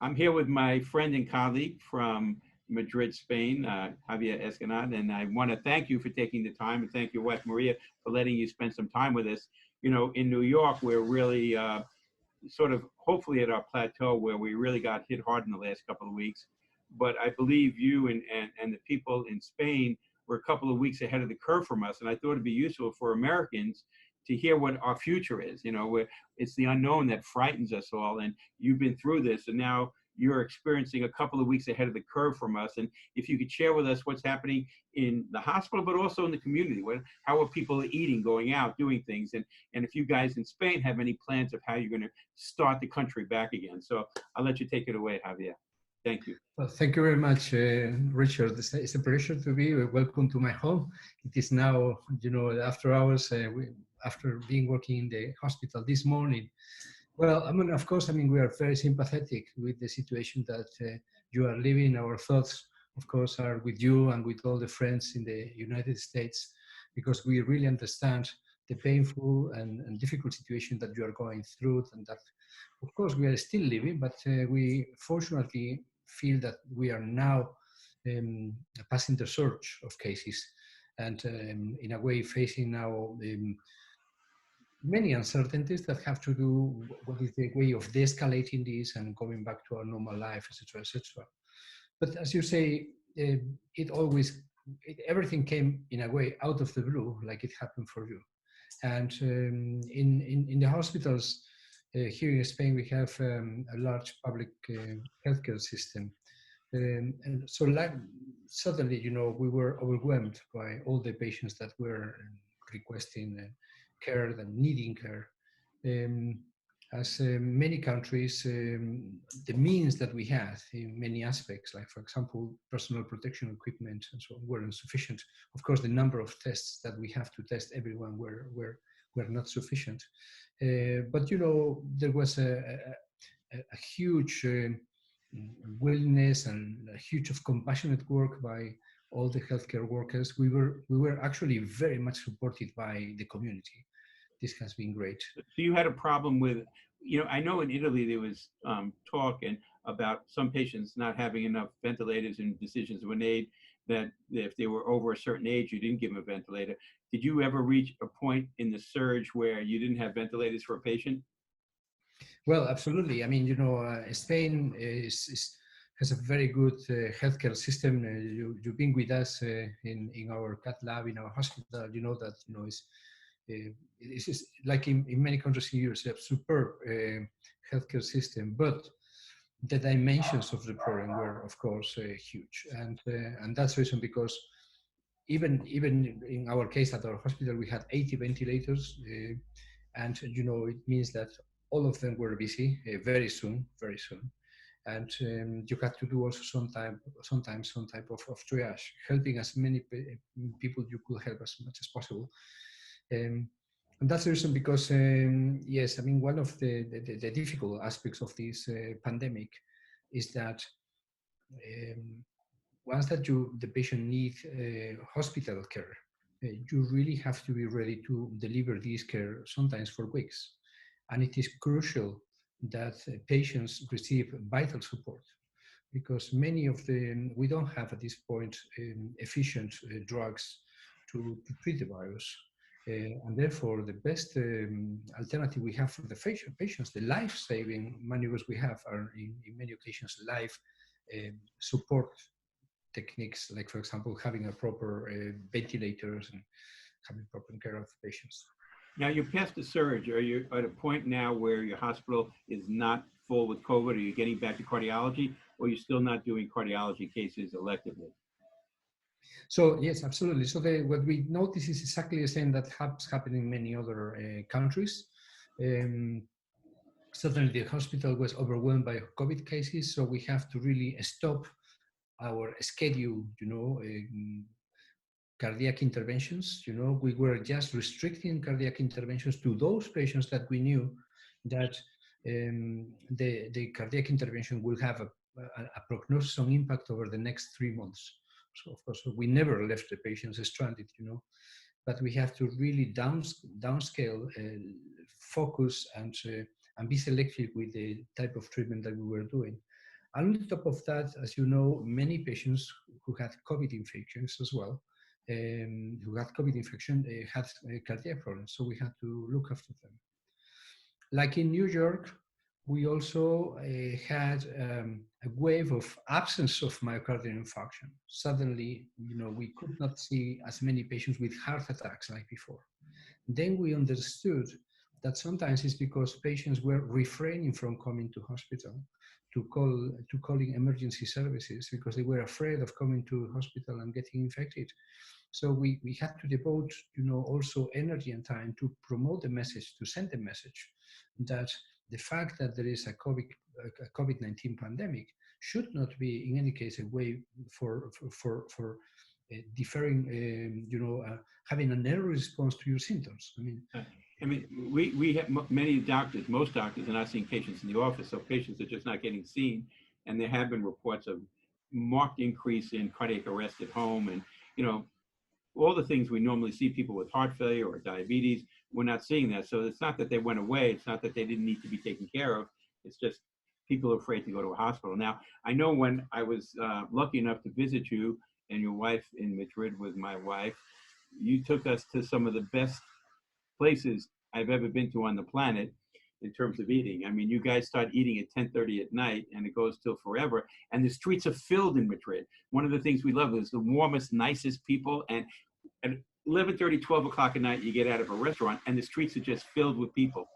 I'm here with my friend and colleague from Madrid, Spain, Javier Escanad, and I want to thank you for taking the time and thank your wife, Maria, for letting you spend some time with us. You know, in New York, we're really sort of hopefully at our plateau where we really got hit hard in the last couple of weeks. But I believe you and the people in Spain were a couple of weeks ahead of the curve from us. And I thought it'd be useful for Americans to hear what our future is. You know, it's the unknown that frightens us all. And you've been through this, and now you're experiencing a couple of weeks ahead of the curve from us. And if you could share with us what's happening in the hospital, but also in the community, how are people eating, going out, doing things, and if you guys in Spain have any plans of how you're going to start the country back again. So I'll let you take it away, Javier. Thank you. Well, thank you very much, Richard. It's a pleasure to be. Welcome to my home. It is now, after hours, after being working in the hospital this morning. Well, I mean, of course, we are very sympathetic with the situation that you are living. Our thoughts, of course, are with you and with all the friends in the United States, because we really understand the painful and difficult situation that you are going through, and that, of course, we are still living, but we fortunately feel that we are now passing the surge of cases and in a way facing now many uncertainties that have to do what is the way of de-escalating this and going back to our normal life, etc., etc. But as you say, everything came in a way out of the blue, like it happened for you. And in the hospitals here in Spain, we have a large public healthcare system. And so suddenly, we were overwhelmed by all the patients that were requesting care and needing care. As many countries, the means that we had in many aspects, like, for example, personal protection equipment and so on, were insufficient. Of course, the number of tests that we have to test everyone were not sufficient. But, there was a huge willingness and a huge of compassionate work by all the healthcare workers. We were actually very much supported by the community. This has been great. So you had a problem with, I know in Italy there was talk about some patients not having enough ventilators, and decisions were made that if they were over a certain age, you didn't give them a ventilator. Did you ever reach a point in the surge where you didn't have ventilators for a patient? Well, absolutely. Spain has a very good healthcare system. You've been with us in our cath lab, in our hospital. You know that it's like in many countries in Europe, a superb healthcare system, but the dimensions of the problem were, of course, huge, and that's the reason, because even in our case at our hospital, we had 80 ventilators, and it means that all of them were busy very soon, and you had to do also sometimes some type of triage, helping as many people you could help as much as possible. And that's the reason, because yes, one of the difficult aspects of this pandemic is that once that the patient needs hospital care, you really have to be ready to deliver this care sometimes for weeks. And it is crucial that patients receive vital support, because many of them, we don't have at this point efficient drugs to treat the virus. And therefore, the best alternative we have for the patients, the life-saving maneuvers we have are in many occasions life support techniques, like, for example, having a proper ventilators and having proper care of patients. Now, you're past the surge. Are you at a point now where your hospital is not full with COVID? Are you getting back to cardiology, or are you still not doing cardiology cases electively? So yes, absolutely. So what we notice is exactly the same that has happened in many other countries. Certainly the hospital was overwhelmed by COVID cases, so we have to really stop our schedule, cardiac interventions. We were just restricting cardiac interventions to those patients that we knew that the cardiac intervention will have a prognosis on impact over the next 3 months. So of course, we never left the patients stranded, but we have to really downscale, focus, and be selective with the type of treatment that we were doing. And on top of that, as you know, many patients who had COVID infections as well, who had COVID infection, had cardiac problems. So we had to look after them. Like in New York, we also had a wave of absence of myocardial infarction. Suddenly, we could not see as many patients with heart attacks like before. Then we understood that sometimes it's because patients were refraining from coming to hospital to calling emergency services because they were afraid of coming to hospital and getting infected. So we had to devote, also energy and time to promote the message, to send the message that the fact that there is a COVID-19 pandemic should not be, in any case, a way for deferring, having an early response to your symptoms. We have many doctors, most doctors are not seeing patients in the office, so patients are just not getting seen. And there have been reports of marked increase in cardiac arrest at home, and all the things we normally see, people with heart failure or diabetes, we're not seeing that. So it's not that they went away. It's not that they didn't need to be taken care of. It's just people are afraid to go to a hospital. Now, I know when I was lucky enough to visit you and your wife in Madrid with my wife, you took us to some of the best places I've ever been to on the planet in terms of eating. I mean, you guys start eating at 10:30 at night and it goes till forever. And the streets are filled in Madrid. One of the things we love is the warmest, nicest people. And at 11:30, 12 o'clock at night, you get out of a restaurant and the streets are just filled with people.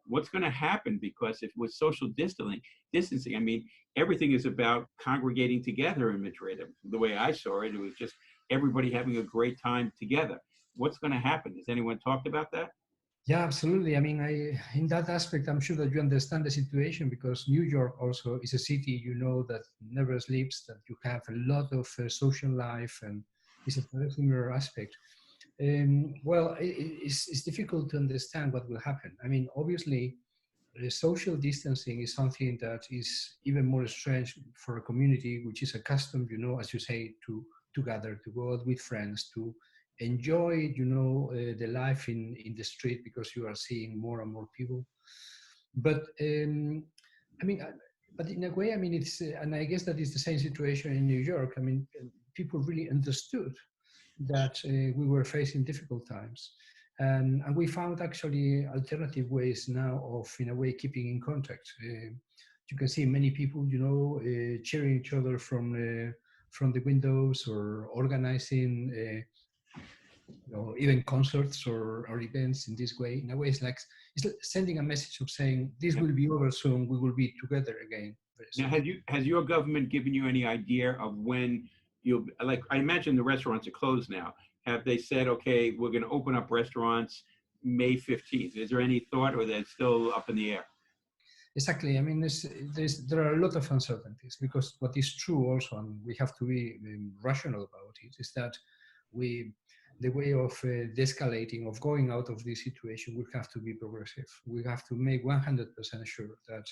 What's going to happen? Because if with social distancing, I mean, everything is about congregating together in Madrid. The way I saw it, it was just everybody having a great time together. What's going to happen? Has anyone talked about that? Yeah, absolutely. I mean, in that aspect, I'm sure that you understand the situation because New York also is a city, that never sleeps, that you have a lot of social life, and it's a very similar aspect. Well, it's difficult to understand what will happen. I mean, obviously, social distancing is something that is even more strange for a community which is accustomed, as you say, to gather, to go out with friends, to enjoy, the life in the street because you are seeing more and more people. But I mean, but in a way, I mean, and I guess that is the same situation in New York. I mean, people really understood that we were facing difficult times. And we found actually alternative ways now of, in a way, keeping in contact. You can see many people, cheering each other from the windows or organizing, even concerts or events in this way. In a way, it's like sending a message of saying, this will be over soon, we will be together again. Now, has your government given you any idea of when you'll, like, I imagine the restaurants are closed now. Have they said, okay, we're going to open up restaurants May 15th? Is there any thought, or they're still up in the air? Exactly. I mean, there are a lot of uncertainties because what is true also, and we have to be rational about it, is that the way of de-escalating, of going out of this situation, will have to be progressive. We have to make 100% sure that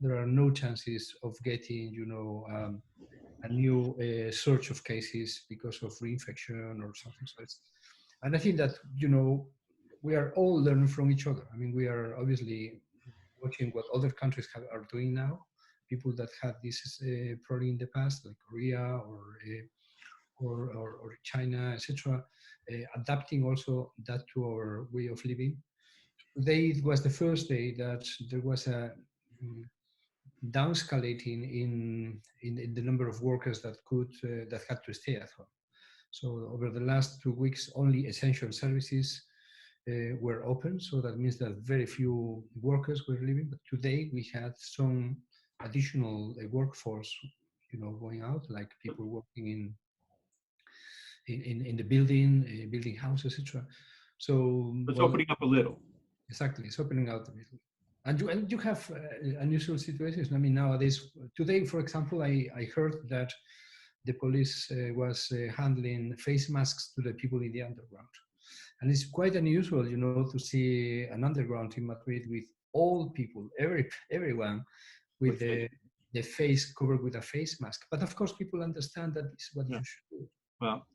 there are no chances of getting, a new surge of cases because of reinfection or something. And I think that, we are all learning from each other. I mean, we are obviously watching what other countries are doing now. People that had this problem in the past, like Korea or China, etc., adapting also that to our way of living. Today it was the first day that there was a downscalating in the number of workers that had to stay at home. So over the last 2 weeks, only essential services were open. So that means that very few workers were leaving. But today we had some additional workforce, going out, like people working in the building houses, etc. So It's opening up a little. Exactly, it's opening out a little. And you have unusual situations. I mean, nowadays, today, for example, I heard that the police was handling face masks to the people in the underground. And it's quite unusual, to see an underground in Madrid with all people, everyone with the face covered with a face mask. But of course, people understand that this is what you should do. Well,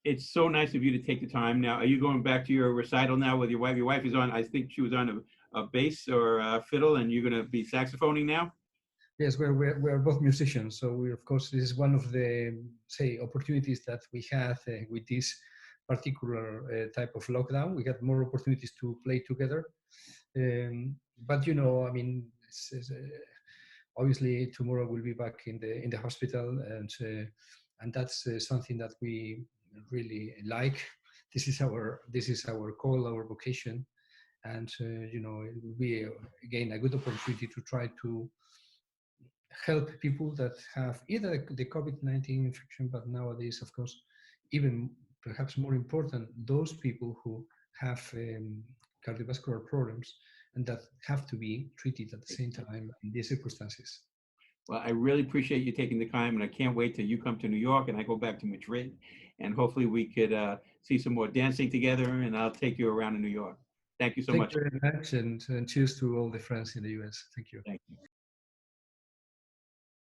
it's so nice of you to take the time. Now, are you going back to your recital now with your wife? Your wife is on, I think she was on a bass or a fiddle, and you're going to be saxophoning now? Yes, we're both musicians, so we, of course, this is one of the, say, opportunities that we had with this particular type of lockdown. We had more opportunities to play together. But you know, I mean, obviously tomorrow we'll be back in the hospital, and that's something that we really like. This is our call, our vocation, and you know, it will be again a good opportunity to try to help people that have either the COVID-19 infection, but nowadays, of course, even perhaps more important, those people who have cardiovascular problems and that have to be treated at the same time in these circumstances. Well, I really appreciate you taking the time, and I can't wait till you come to New York and I go back to Madrid, and hopefully we could see some more dancing together, and I'll take you around in New York. Thank you so Thank much. you very much, and cheers to all the friends in the US. Thank you. Thank you.